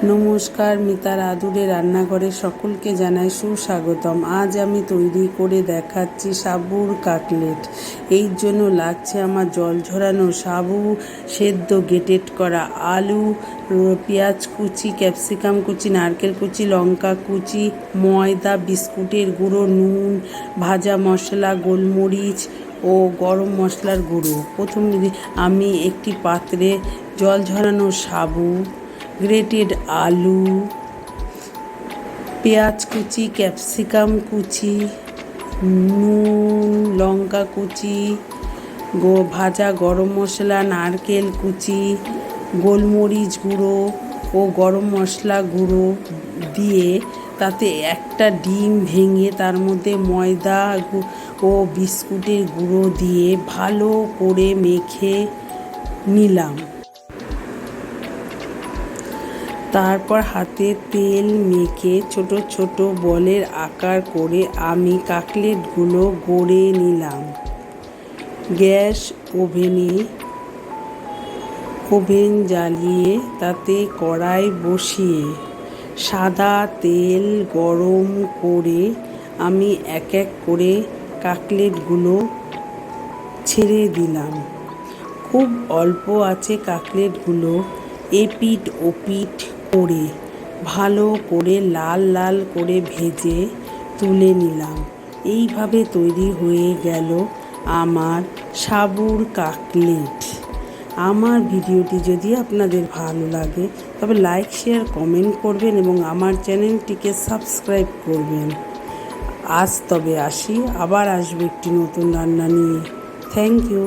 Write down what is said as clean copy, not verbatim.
নমস্কার, মিতার আদুরে রান্নাঘরে সকলকে জানাই সুস্বাগতম। আজ আমি তৈরি করে দেখাচ্ছি সাবুর কাটলেট। এই জন্য লাগছে আমার জল ঝরানো সাবু সেদ্ধ, গ্রেটেড করা আলু, পেঁয়াজ কুচি, ক্যাপসিকাম কুচি, নারকেল কুচি, লঙ্কা কুচি, ময়দা, বিস্কুটের গুঁড়ো, নুন, ভাজা মশলা, গোলমরিচ ও গরম মশলার গুঁড়ো। প্রথমে আমি একটি পাত্রে জল ঝরানো সাবু, গ্রেটেড আলু, পেঁয়াজ কুচি, ক্যাপসিকাম কুচি, নুন, লঙ্কা কুচি, ভাজা গরম মশলা, নারকেল কুচি, গোলমরিচ গুঁড়ো ও গরম মশলা গুঁড়ো দিয়ে তাতে একটা ডিম ভেঙে তার মধ্যে ময়দা ও বিস্কুটের গুঁড়ো দিয়ে ভালো করে মেখে নিলাম। তারপর হাতে তেল মেখে ছোট ছোট বলের আকার করে আমি কাটলেটগুলো গড়ে নিলাম। গ্যাস ওভেন জ্বালিয়ে তাতে কড়াই বসিয়ে সাদা তেল গরম করে আমি এক এক করে কাটলেটগুলো ছেড়ে দিলাম। খুব অল্প আছে কাটলেটগুলো এপিঠ ওপিঠ করে ভালো করে লাল লাল করে ভেজে তুলে নিলাম। এইভাবে তৈরি হয়ে গেল আমার সাবুর কাটলেট। আমার ভিডিওটি যদি আপনাদের ভালো লাগে তবে লাইক, শেয়ার, কমেন্ট করবেন এবং আমার চ্যানেলটিকে সাবস্ক্রাইব করবেন। আজ তবে আসি, আবার আসবে একটি নতুন রান্না নিয়ে। Thank you.